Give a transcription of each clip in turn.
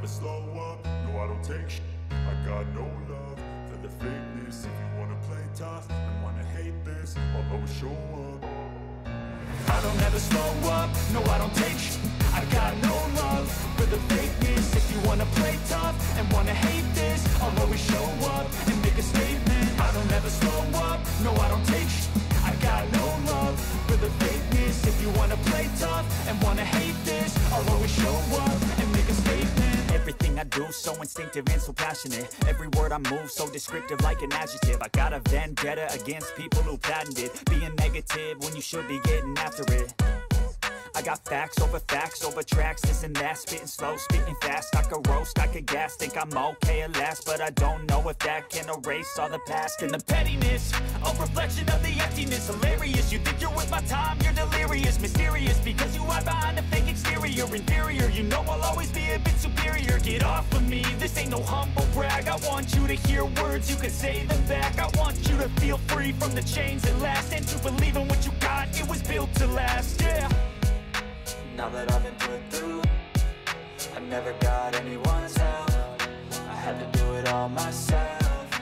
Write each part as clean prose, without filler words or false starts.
never slow up, no I don't take shit. I got no love for the fakeness. If you wanna play tough and wanna hate this, I'll always show up. I don't ever slow up, no I don't take shit. I got no love for the fakeness. If you wanna play tough and wanna hate this, I'll always show up and make a statement. I don't ever slow up, no I don't take shit. I got no love for the fakeness. If you wanna play tough and wanna hate this, I'll always show up and make a statement. Everything I do so instinctive and so passionate. Every word I move so descriptive like an adjective. I got a vendetta against people who patented being negative when you should be getting after it. I got facts over tracks, this and that. Spitting slow, spitting fast. I could roast, I could gas. Think I'm okay at last, but I don't know if that can erase all the past. And the pettiness, a reflection of the emptiness. Hilarious, you think you're worth my time, you're delirious. Mysterious, because you hide behind a fake exterior. Inferior, you know I'll always be a bit superior. Get off of me, this ain't no humble brag. I want you to hear words, you can say them back. I want you to feel free from the chains that last, and to believe in what you got, it was built to last, yeah. Now that I've been put through, I never got anyone's help. I had to do it all myself.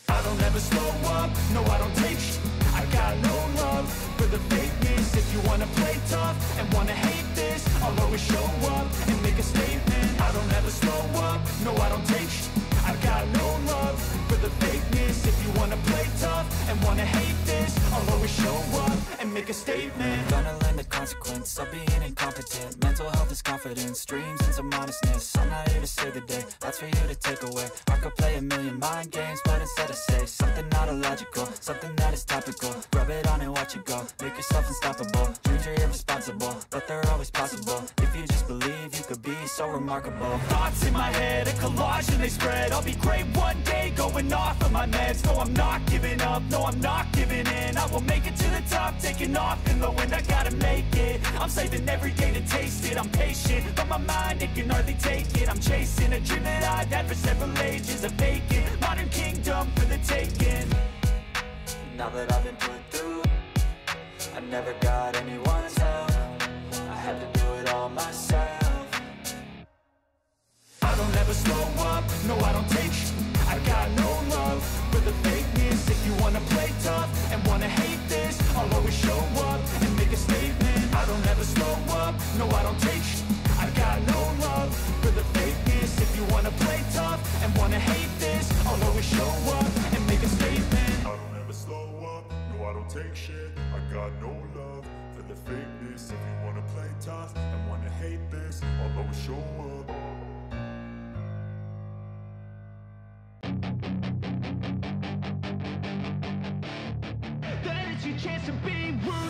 I don't ever slow up, no I don't take shit. I got no love for the fakeness. If you wanna play tough and wanna hate this, I'll always show up and make a statement. I don't ever slow up, no I don't take shit. I got no love for the fakeness. If you wanna play tough and wanna hate this, I'll always show up and make a statement. Gonna learn the consequence of being incompetent. Mental health is confidence, dreams and some honestness. I'm not here to save the day, that's for you to take away. I could play a million mind games, but instead I say something not illogical, something that is topical. Rub it on and watch it go, make yourself unstoppable. Dreams are irresponsible, but they're always possible. If you just believe, you could be so remarkable. Thoughts in my head, a collage and they spread. I'll be great one day, going off of my meds. No, I'm not giving up, no, I'm not giving in. I will make it to the top, taking off in the wind. I gotta make it, I'm saving every day to taste it. I'm patient, but my mind, it can hardly take it. I'm chasing a dream that I've had for several ages. A vacant, modern kingdom for the taking. Now that I've been put through, I never got anyone's help. I had to do it all myself. I don't ever slow up, no I don't take shit. I got no love for the fakeness. If you wanna play tough and wanna hate this, I'll always show up and make a statement. I don't ever slow up, no I don't take shit. I got no love for the fakeness. If you wanna play tough and wanna hate this, I'll always show up and make a statement. I don't ever slow up, no I don't take shit. I got no love for the fakeness. If you wanna play tough and wanna hate this, I'll always show up.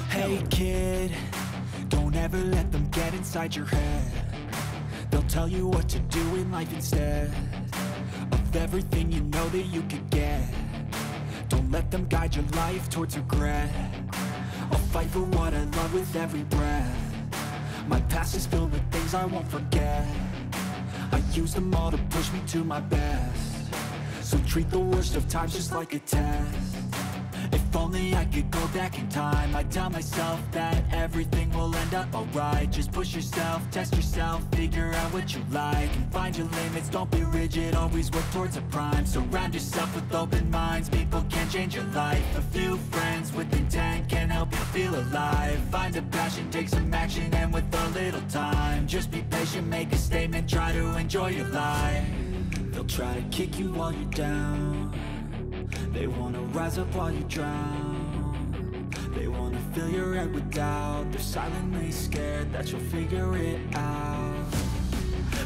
Hey kid, don't ever let them get inside your head. They'll tell you what to do in life instead of everything you know that you could get. Don't let them guide your life towards regret. I'll fight for what I love with every breath. My past is filled with things I won't forget. I use them all to push me to my best. So treat the worst of times just like a test. If only I could go back in time, I'd tell myself that everything will end up alright. Just push yourself, test yourself, figure out what you like, and find your limits, don't be rigid, always work towards a prime. Surround yourself with open minds, people can change your life. A few friends with intent can help you feel alive. Find a passion, take some action, and with a little time, just be patient, make a statement, try to enjoy your life. They'll try to kick you while you're down. They wanna rise up while you drown. They wanna fill your head with doubt. They're silently scared that you'll figure it out.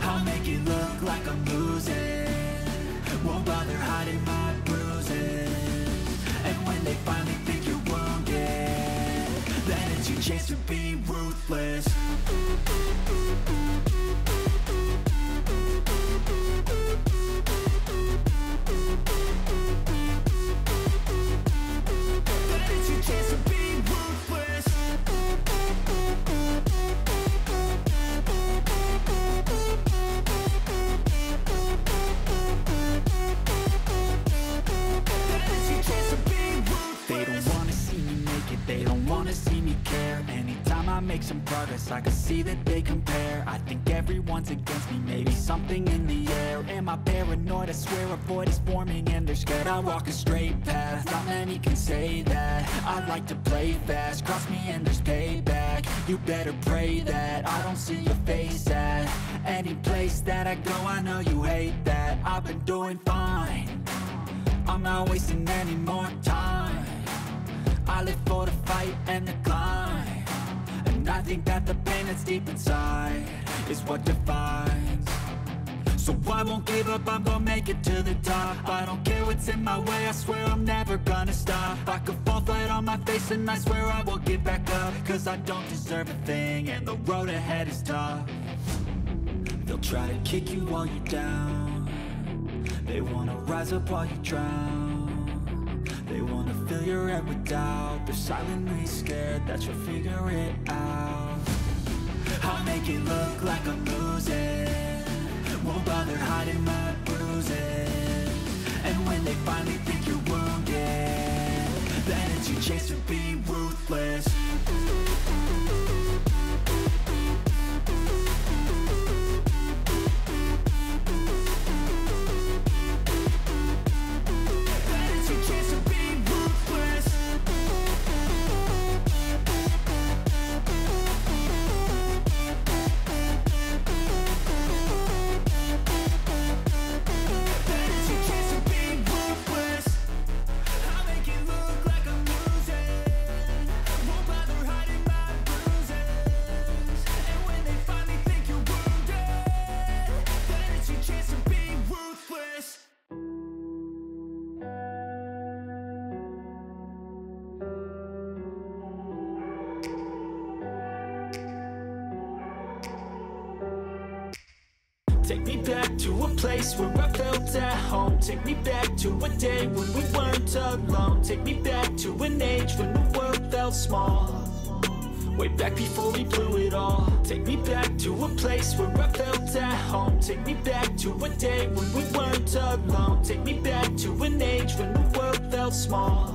I'll make it look like I'm losing, won't bother hiding my bruises. And when they finally think you're wounded, then it's your chance to be ruthless. some progress, I can see that they compare. I think everyone's against me, maybe something in the air. Am I paranoid? I swear a void is forming and they're scared. I walk a straight path, not many can say that. I like to play fast, cross me and there's payback. You better pray that I don't see your face at any place that I go. I know you hate that. I've been doing fine, I'm not wasting any more time. I live for the fight and the climb, and I think that the pain that's deep inside is what defines. So I won't give up, I'm gonna make it to the top. I don't care what's in my way, I swear I'm never gonna stop. I could fall flat on my face and I swear I will get back up, cause I don't deserve a thing and the road ahead is tough. They'll try to kick you while you're down, they wanna rise up while you drown. They wanna fill your head with doubt, they're silently scared that you'll figure it out. I'll make it look like I'm losing, won't bother hiding my bruises. And when they finally think you're wounded, then it's your chance to be ruthless. Take me back to a place where I felt at home. Take me back to a day when we weren't alone. Take me back to an age when the world felt small, way back before we blew it all. Take me back to a place where I felt at home. Take me back to a day when we weren't alone. Take me back to an age when the world felt small,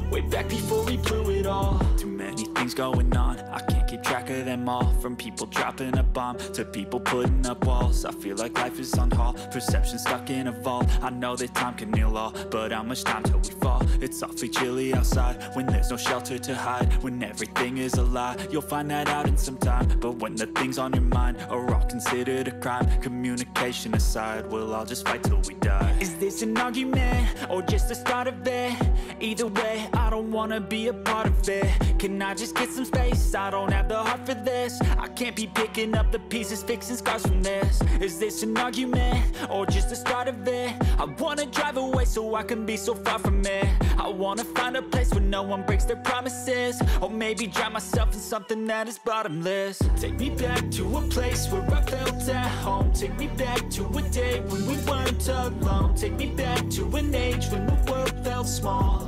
way back before we blew it all. Too many things going on, I can't keep track of them all. From people dropping a bomb to people putting up walls, I feel like life is on hold, perception stuck in a vault. I know that time can heal all, but how much time till we fall? It's awfully chilly outside when there's no shelter to hide. When everything is a lie, you'll find that out in some time. But when the things on your mind are all considered a crime, communication aside, we'll all just fight till we die. Is this an argument or just the start of it? Either way, I don't wanna be a part of it. Can I just get some space? I don't have the heart for this. I can't be picking up the pieces, fixing scars from this. Is this an argument or just the start of it? I wanna drive away so I can be so far from it. I wanna find a place where no one breaks their promises, or maybe drown myself in something that is bottomless. Take me back to a place where I felt at home. Take me back to a day when we weren't alone. Take me back to an age when the world felt small,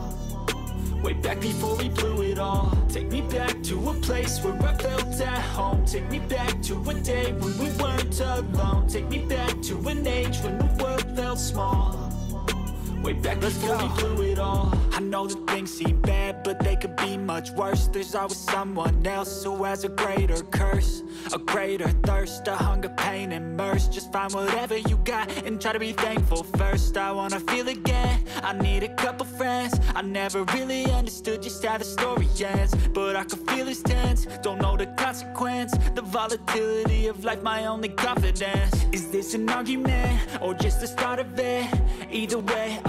way back before we blew it all. Take me back to a place where I felt at home. Take me back to a day when we weren't alone. Take me back to an age when the world felt small, way back before we blew it all. I know that things seem bad, but they could be much worse. There's always someone else who has a greater curse, a greater thirst, a hunger, pain, and mercy. Just find whatever you got and try to be thankful first. I wanna feel again, I need a couple friends. I never really understood just how the story ends, but I can feel it's tense, don't know the consequence. The volatility of life, my only confidence. Is this an argument or just the start of it? Either way,